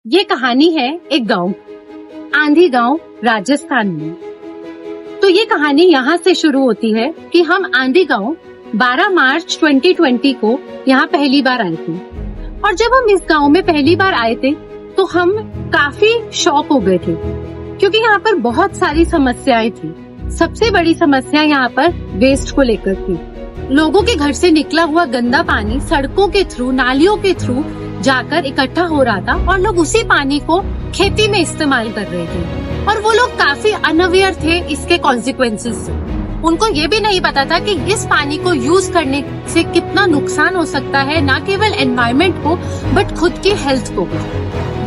ये कहानी है एक गांव, आंधी गांव, राजस्थान में। तो ये कहानी यहाँ से शुरू होती है कि हम आंधी गांव 12 मार्च 2020 को यहाँ पहली बार आए थे। और जब हम इस गांव में पहली बार आए थे तो हम काफी शॉक हो गए थे, क्योंकि यहाँ पर बहुत सारी समस्याएं थी। सबसे बड़ी समस्या यहाँ पर वेस्ट को लेकर थी। लोगों के घर से निकला हुआ गंदा पानी सड़कों के थ्रू, नालियों के थ्रू जाकर इकट्ठा हो रहा था और लोग उसी पानी को खेती में इस्तेमाल कर रहे थे। और वो लोग काफी अनअवेयर थे इसके कॉन्सिक्वेंसेस से। उनको ये भी नहीं पता था कि इस पानी को यूज करने से कितना नुकसान हो सकता है, न केवल एनवायरमेंट को बट खुद की हेल्थ को भी।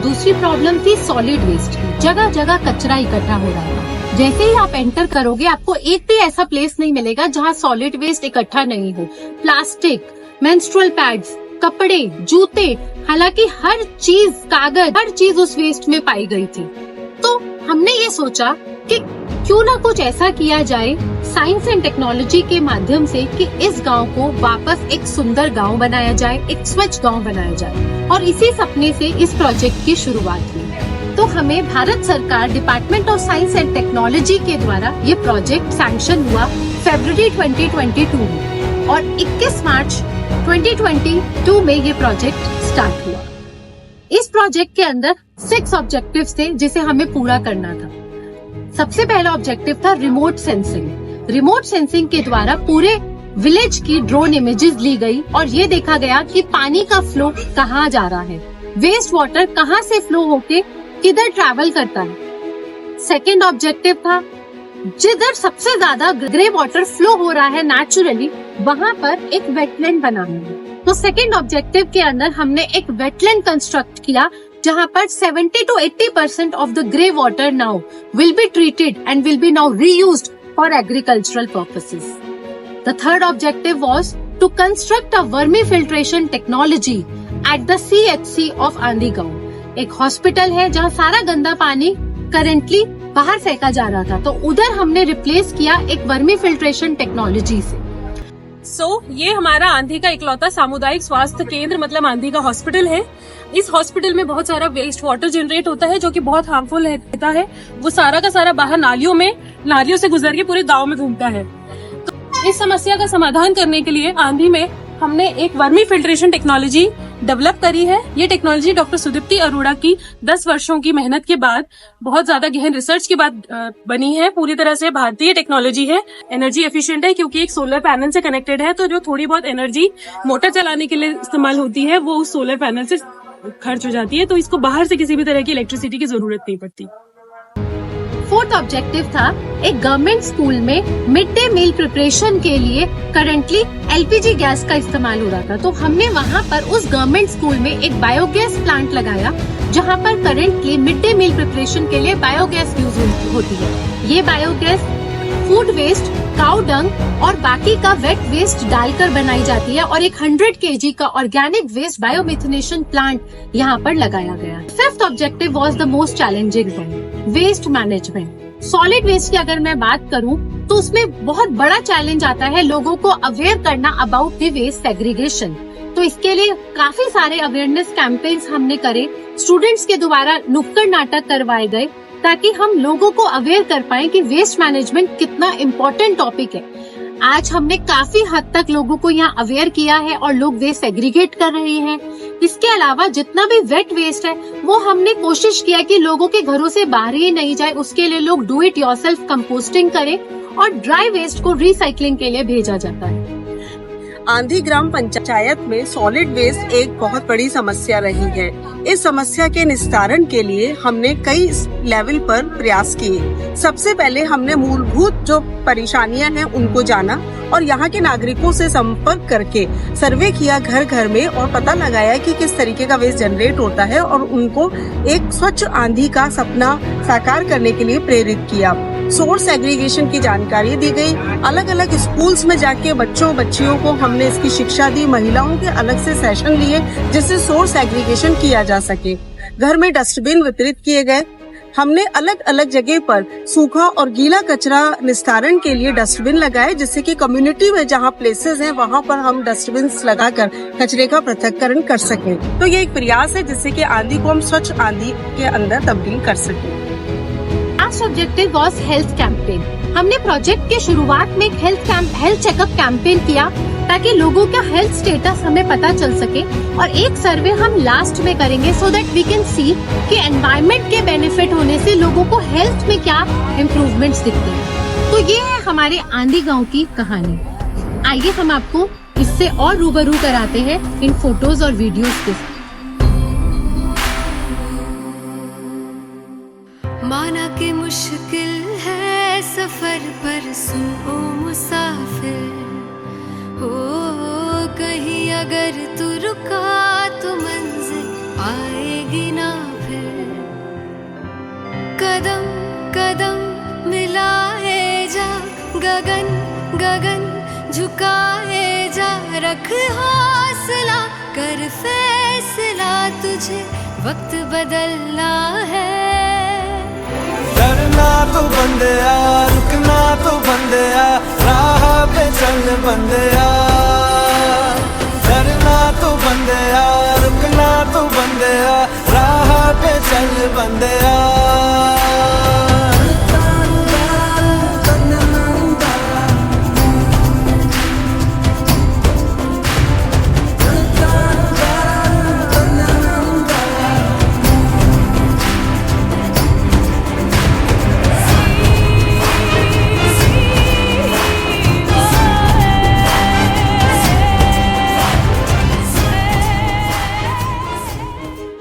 दूसरी प्रॉब्लम थी सॉलिड वेस्ट की। जगह जगह कचरा इकट्ठा हो रहा था। जैसे ही आप एंटर करोगे आपको एक भी ऐसा प्लेस नहीं मिलेगा जहाँ सॉलिड वेस्ट इकट्ठा नहीं हो। प्लास्टिक, मेंस्ट्रुअल पैड्स, कपड़े, जूते, हालांकि हर चीज, कागज, हर चीज उस वेस्ट में पाई गई थी। तो हमने ये सोचा कि क्यों ना कुछ ऐसा किया जाए साइंस एंड टेक्नोलॉजी के माध्यम से कि इस गांव को वापस एक सुंदर गांव बनाया जाए, एक स्वच्छ गांव बनाया जाए। और इसी सपने से इस प्रोजेक्ट की शुरुआत हुई। तो हमें भारत सरकार department of science and technology के द्वारा ये प्रोजेक्ट सैंक्शन हुआ फरवरी 2022 में और 21 मार्च 2022 में ये प्रोजेक्ट स्टार्ट हुआ। इस प्रोजेक्ट के अंदर 6 ऑब्जेक्टिव्स थे जिसे हमें पूरा करना था। सबसे पहला ऑब्जेक्टिव था रिमोट सेंसिंग। रिमोट सेंसिंग के द्वारा पूरे विलेज की ड्रोन इमेजेस ली गई और ये देखा गया कि पानी का फ्लो कहाँ जा रहा है, वेस्ट वाटर कहाँ से फ्लो होके किधर ट्रैवल करता है। सेकेंड ऑब्जेक्टिव था जिधर सबसे ज्यादा ग्रे वाटर फ्लो हो रहा है नेचुरली, वहाँ पर एक वेटलैंड बनाना है। तो सेकेंड ऑब्जेक्टिव के अंदर हमने एक वेटलैंड कंस्ट्रक्ट किया जहाँ पर 70 to 80% of the grey water now will be treated and will be now reused for agricultural purposes. The third objective was to construct a vermi filtration technology at the CHC of Andhi गांव। एक hospital है जहाँ सारा गंदा पानी currently बाहर फेंका जा रहा था, तो उधर हमने रिप्लेस किया एक वर्मी फिल्ट्रेशन टेक्नोलॉजी से। ये हमारा आंधी का इकलौता सामुदायिक स्वास्थ्य केंद्र मतलब आंधी का हॉस्पिटल है। इस हॉस्पिटल में बहुत सारा वेस्ट वाटर जनरेट होता है जो कि बहुत हार्मफुल रहता है। वो सारा का सारा बाहर नालियों से गुजर के पूरे गांव में घूमता है। तो इस समस्या का समाधान करने के लिए आंधी में हमने एक वर्मी फिल्ट्रेशन टेक्नोलॉजी डेवलप करी है। ये टेक्नोलॉजी डॉक्टर सुदीप्ति अरोड़ा की 10 वर्षों की मेहनत के बाद, बहुत ज्यादा गहन रिसर्च के बाद बनी है। पूरी तरह से भारतीय टेक्नोलॉजी है। एनर्जी एफिशिएंट है क्योंकि एक सोलर पैनल से कनेक्टेड है, तो जो थोड़ी बहुत एनर्जी मोटर चलाने के लिए इस्तेमाल होती है वो उस सोलर पैनल से खर्च हो जाती है, तो इसको बाहर से किसी भी तरह की इलेक्ट्रिसिटी की जरूरत नहीं पड़ती। फोर्थ ऑब्जेक्टिव था एक गवर्नमेंट स्कूल में मिड डे मील प्रिपरेशन के लिए करंटली LPG गैस का इस्तेमाल हो रहा था। तो हमने वहाँ पर उस गवर्नमेंट स्कूल में एक बायोगैस प्लांट लगाया जहाँ पर currently midday meal preparation के लिए बायोगैस यूज होती है। ये biogas food waste, cow dung और बाकी का वेट वेस्ट डालकर बनाई जाती है और एक 100 kg का ऑर्गेनिक वेस्ट बायोमिथेनेशन प्लांट यहाँ पर लगाया गया। Fifth objective was the most challenging one, waste management. Solid waste की अगर मैं बात करूँ तो उसमें बहुत बड़ा चैलेंज आता है लोगों को अवेयर करना अबाउट द वेस्ट सेग्रीगेशन। तो इसके लिए काफी सारे अवेयरनेस कैंपेन्स हमने करे। स्टूडेंट्स के द्वारा नुक्कड़ नाटक करवाए गए ताकि हम लोगों को अवेयर कर पाए कि वेस्ट मैनेजमेंट कितना इम्पोर्टेंट टॉपिक है। आज हमने काफी हद तक लोगों को यहाँ अवेयर किया है और लोग वेस्ट सेग्रीगेट कर रहे हैं। इसके अलावा जितना भी वेट वेस्ट है वो हमने कोशिश किया कि लोगों के घरों से बाहर ही नहीं जाए, उसके लिए लोग डू इट योरसेल्फ कंपोस्टिंग करें और ड्राई वेस्ट को रिसाइकलिंग के लिए भेजा जाता है। आंधी ग्राम पंचायत में सॉलिड वेस्ट एक बहुत बड़ी समस्या रही है। इस समस्या के निस्तारण के लिए हमने कई लेवल पर प्रयास किए। सबसे पहले हमने मूलभूत जो परेशानियां हैं उनको जाना और यहाँ के नागरिकों से संपर्क करके सर्वे किया घर घर में और पता लगाया कि किस तरीके का वेस्ट जनरेट होता है और उनको एक स्वच्छ आंधी का सपना साकार करने के लिए प्रेरित किया। सोर्स एग्रीगेशन की जानकारी दी गई। अलग अलग स्कूल्स में जाके बच्चियों को हमने इसकी शिक्षा दी। महिलाओं के अलग से सेशन लिए जिससे सोर्स एग्रीगेशन किया जा सके। घर में डस्टबिन वितरित किए गए। हमने अलग अलग जगह पर सूखा और गीला कचरा निस्तारण के लिए डस्टबिन लगाए, जिससे कि कम्युनिटी में जहाँ प्लेसेस हैं वहाँ पर हम डस्टबिन लगाकर कचरे का पृथक्करण कर सकें। तो ये एक प्रयास है जिससे कि आंधी को हम स्वच्छ आंधी के अंदर तब्दील कर सकें। Last objective was health campaign. हमने प्रोजेक्ट के शुरुआत में एक हेल्थ चेकअप कैंपेन किया ताकि लोगों का हेल्थ स्टेटस हमें पता चल सके, और एक सर्वे हम लास्ट में करेंगे so that we can see कि एनवायरनमेंट के बेनिफिट होने से लोगों को हेल्थ में क्या इम्प्रूवमेंट्स दिखते हैं। तो ये है हमारे आंधी गांव की कहानी। आइए हम आपको इससे और रूबरू कराते हैं इन फोटोज और वीडियोस के। माना कि मुश्किल है सफर पर सुन ओ मुसाफिर, हो कहीं अगर तू रुका तो मंजिल आएगी ना फिर। कदम कदम मिलाए जा, गगन गगन झुकाए जा, रख हौसला कर फैसला, तुझे वक्त बदलना है। डरना तो बंदिया, रुकना तो बंदिया, राह पे चल बंदिया। डरना तो बंदिया, रुकना तो बंदिया, राह पे चल बंदिया।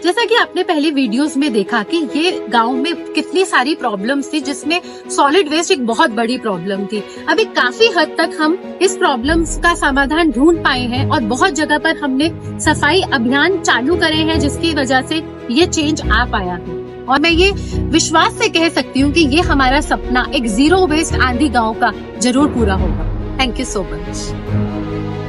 जैसा कि आपने पहले वीडियोस में देखा कि ये गांव में कितनी सारी प्रॉब्लम्स थी, जिसमें सॉलिड वेस्ट एक बहुत बड़ी प्रॉब्लम थी। अभी काफी हद तक हम इस प्रॉब्लम्स का समाधान ढूंढ पाए हैं और बहुत जगह पर हमने सफाई अभियान चालू करे हैं, जिसकी वजह से ये चेंज आ पाया है। और मैं ये विश्वास से कह सकती हूँ कि ये हमारा सपना एक जीरो वेस्ट आंधी गाँव का जरूर पूरा होगा। Thank you so much.